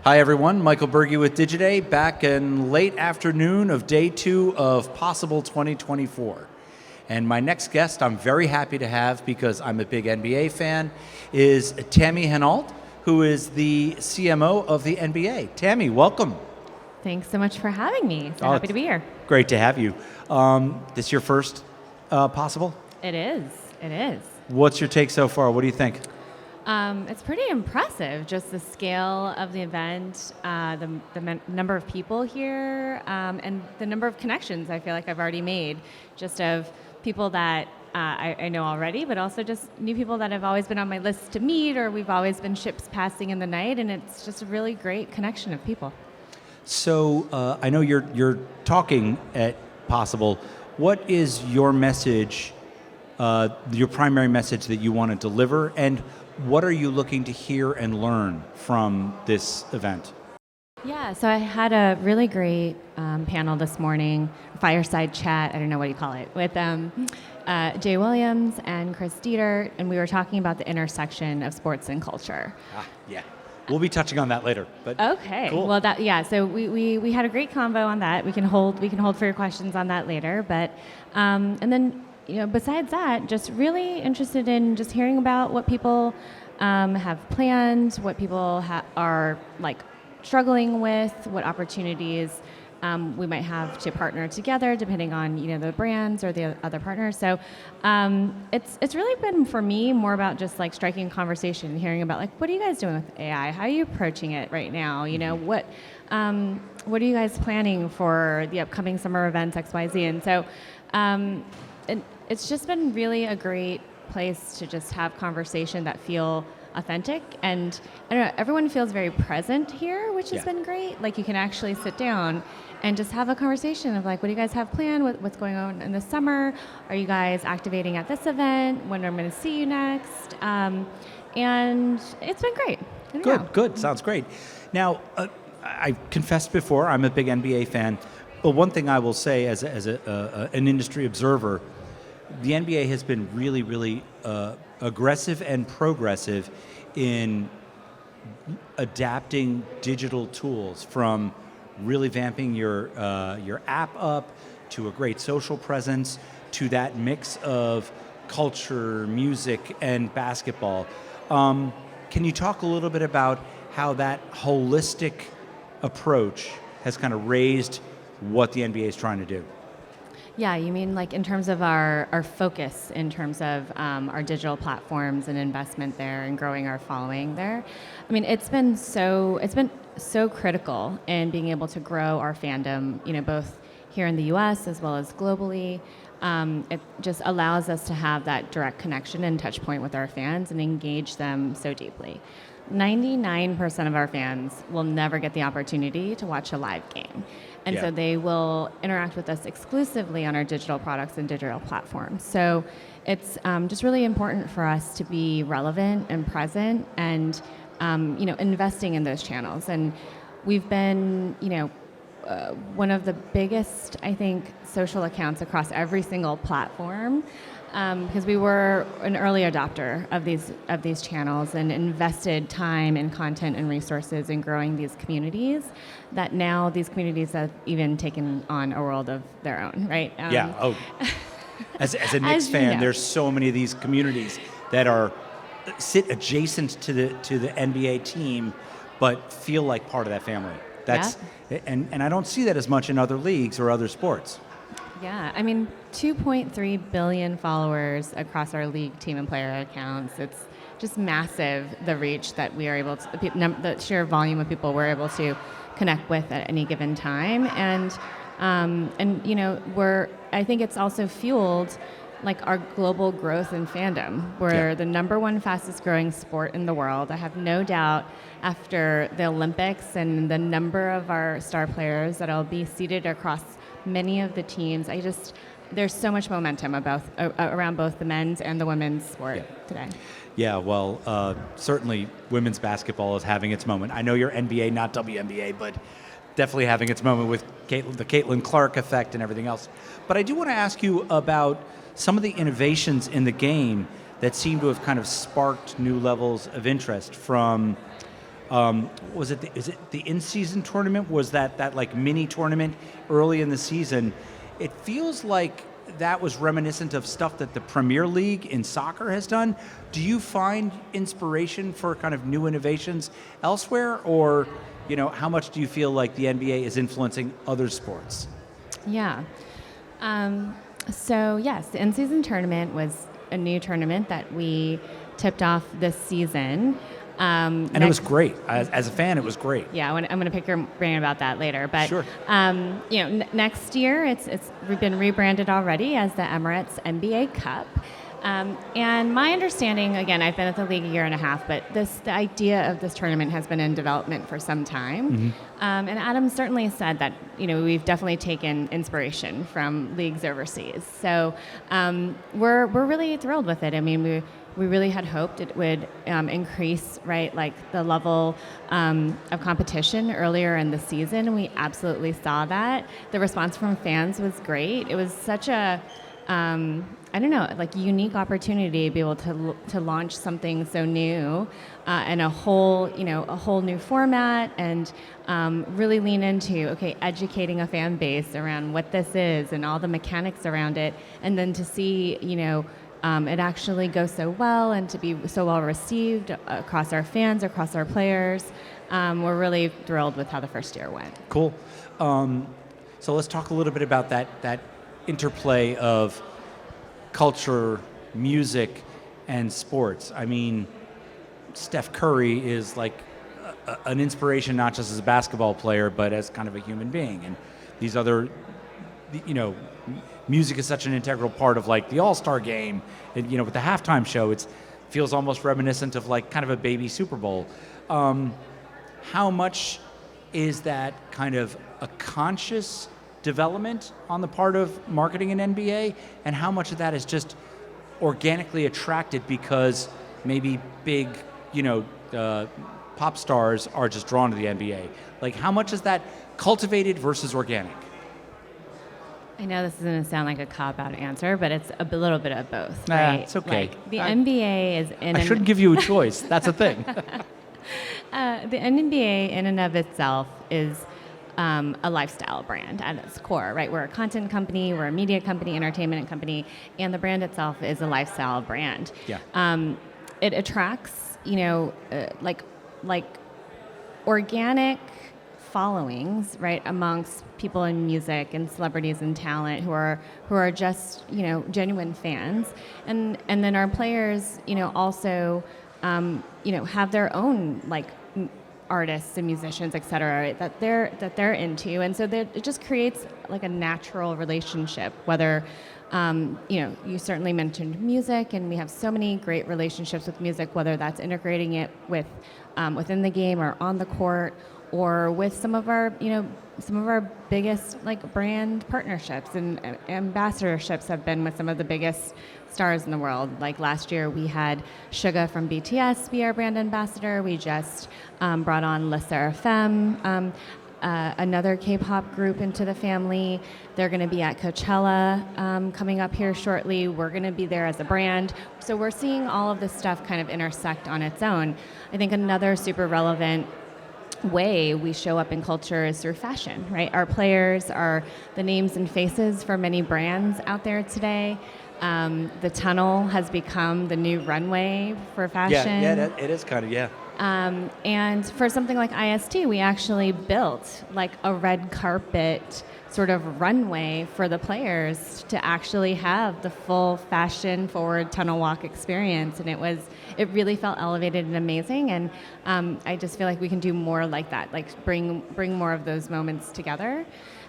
Hi everyone, Michael Berge with Digiday, back in late afternoon of day 2 of Possible 2024. And my next guest I'm very happy to have, because I'm a big NBA fan, is Tammy Henault, who is the CMO of the NBA. Tammy, welcome. Thanks so much for having me. So happy to be here. Great to have you. This your first Possible? It is. It is. What's your take so far? What do you think? It's pretty impressive, just the scale of the event, the number of people here, and the number of connections I feel like I've already made, just of people that I know already, but also just new people that have always been on my list to meet, or we've always been ships passing in the night, and it's just a really great connection of people. So I know you're talking at Possible. What is your message, your primary message that you want to deliver, and what are you looking to hear and learn from this event? Yeah, so I had a really great panel this morning, fireside chat, I don't know what you call it, with Jay Williams and Chris Dieter, and we were talking about the intersection of sports and culture. Yeah. We'll be touching on that later. But okay. Cool. Well, so we had a great convo on that. We can hold for your questions on that later. But and then besides that, just really interested in just hearing about what people have planned, what people are like struggling with, what opportunities we might have to partner together, depending on the brands or the other partners. So it's really been for me more about just like striking a conversation and hearing about like, what are you guys doing with AI? How are you approaching it right now? What are you guys planning for the upcoming summer events XYZ? And so it's just been really a great place to just have conversation that feel authentic, and I don't know, everyone feels very present here, which has been great. Like you can actually sit down and just have a conversation of like, what do you guys have planned? What's going on in the summer? Are you guys activating at this event? When am I going to see you next? And it's been great. Good. Sounds great. Now, I confessed before, I'm a big NBA fan, but one thing I will say as an industry observer, the NBA has been really, really aggressive and progressive in adapting digital tools, from really vamping your app up to a great social presence to that mix of culture, music, and basketball. Can you talk a little bit about how that holistic approach has kind of raised what the NBA is trying to do? Yeah, you mean like in terms of our focus, in terms of our digital platforms and investment there and growing our following there. I mean, it's been so critical in being able to grow our fandom, both here in the US as well as globally. It just allows us to have that direct connection and touch point with our fans and engage them so deeply. 99% of our fans will never get the opportunity to watch a live game. And so they will interact with us exclusively on our digital products and digital platforms. So it's just really important for us to be relevant and present and, investing in those channels. And we've been, one of the biggest, I think, social accounts across every single platform, because we were an early adopter of these channels and invested time and content and resources in growing these communities, that now these communities have even taken on a world of their own, right? As a Knicks fan, there's so many of these communities that sit adjacent to the NBA team, but feel like part of that family. And I don't see that as much in other leagues or other sports. Yeah, I mean, 2.3 billion followers across our league, team, and player accounts. It's just massive, the reach that we are able to, the sheer volume of people we're able to connect with at any given time. And I think it's also fueled like our global growth in fandom. We're the number one fastest growing sport in the world. I have no doubt after the Olympics and the number of our star players that'll be seated across many of the teams, there's so much momentum around both the men's and the women's sport today. Yeah, well, certainly women's basketball is having its moment. I know you're NBA, not WNBA, but definitely having its moment with the Caitlin Clark effect and everything else. But I do want to ask you about some of the innovations in the game that seem to have kind of sparked new levels of interest, from Is it the in-season tournament? Was that like mini tournament early in the season? It feels like that was reminiscent of stuff that the Premier League in soccer has done. Do you find inspiration for kind of new innovations elsewhere, or how much do you feel like the NBA is influencing other sports? Yeah. So yes, the in-season tournament was a new tournament that we tipped off this season. And it was great. As a fan, it was great. Yeah, I'm going to pick your brain about that later. But sure. Next year, it's been rebranded already as the Emirates NBA Cup. And my understanding, again, I've been at the league a year and a half, but the idea of this tournament has been in development for some time. Mm-hmm. And Adam certainly said that we've definitely taken inspiration from leagues overseas. So we're really thrilled with it. I mean, we really had hoped it would increase, right, like the level of competition earlier in the season. We absolutely saw that. The response from fans was great. It was such a unique opportunity to be able to launch something so new and a whole new format, and really lean into educating a fan base around what this is and all the mechanics around it, and then to see it actually goes so well and to be so well received across our fans, across our players. We're really thrilled with how the first year went. Cool. So let's talk a little bit about that interplay of culture, music, and sports. I mean, Steph Curry is like an inspiration not just as a basketball player, but as kind of a human being. And these other, music is such an integral part of like the All-Star game. And, with the halftime show, it feels almost reminiscent of like kind of a baby Super Bowl. How much is that kind of a conscious development on the part of marketing in NBA, and how much of that is just organically attracted because maybe big, pop stars are just drawn to the NBA? Like, how much is that cultivated versus organic? I know this is going to sound like a cop-out answer, but it's a little bit of both, Nah, right? it's okay. Like, the NBA is in... I shouldn't give you a choice. That's a thing. The NBA in and of itself is a lifestyle brand at its core, right? We're a content company, we're a media company, entertainment company, and the brand itself is a lifestyle brand. Yeah. It attracts, like organic followings, right, amongst people in music and celebrities and talent who are just genuine fans, and then our players also have their own like artists and musicians, et cetera, that they're into, and so it just creates like a natural relationship. Whether you certainly mentioned music, and we have so many great relationships with music, whether that's integrating it with within the game or on the court, or with some of our biggest like brand partnerships and ambassadorships have been with some of the biggest stars in the world. Like last year, we had Suga from BTS be our brand ambassador. We just brought on Le Sserafim, another K-pop group, into the family. They're going to be at Coachella coming up here shortly. We're going to be there as a brand. So we're seeing all of this stuff kind of intersect on its own. I think another super relevant way we show up in culture is through fashion, right? Our players are the names and faces for many brands out there today. The tunnel has become the new runway for fashion. Yeah, it is kind of, yeah. And for something like IST, we actually built like a red carpet sort of runway for the players to actually have the full fashion forward tunnel walk experience. And it really felt elevated and amazing. And I just feel like we can do more like that, like bring more of those moments together.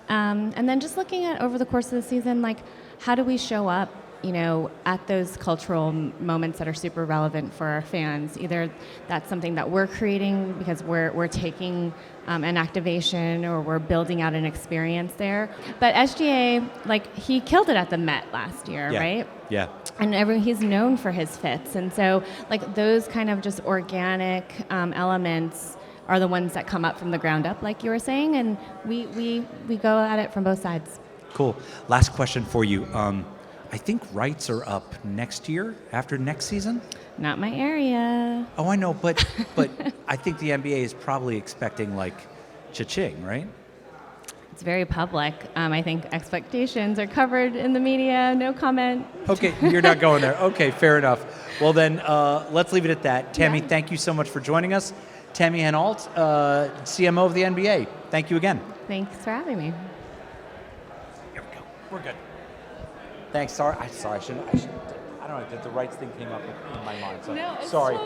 And then just looking at over the course of the season, like how do we show up at those cultural moments that are super relevant for our fans? Either that's something that we're creating because we're taking an activation, or we're building out an experience there. But SGA, like, he killed it at the Met last year, right? Yeah. And he's known for his fits. And so, like, those kind of just organic elements are the ones that come up from the ground up, like you were saying, and we go at it from both sides. Cool. Last question for you. I think rights are up next year, after next season. Not my area. Oh, I know, but I think the NBA is probably expecting like cha-ching, right? It's very public. I think expectations are covered in the media. No comment. Okay, you're not going there. Okay, fair enough. Well then, let's leave it at that. Tammy, Yeah. thank you so much for joining us. Tammy Henault, CMO of the NBA. Thank you again. Thanks for having me. Here we go. We're good. Thanks. Sorry. I shouldn't. I don't know. The rights thing came up in my mind. So No, it's sorry.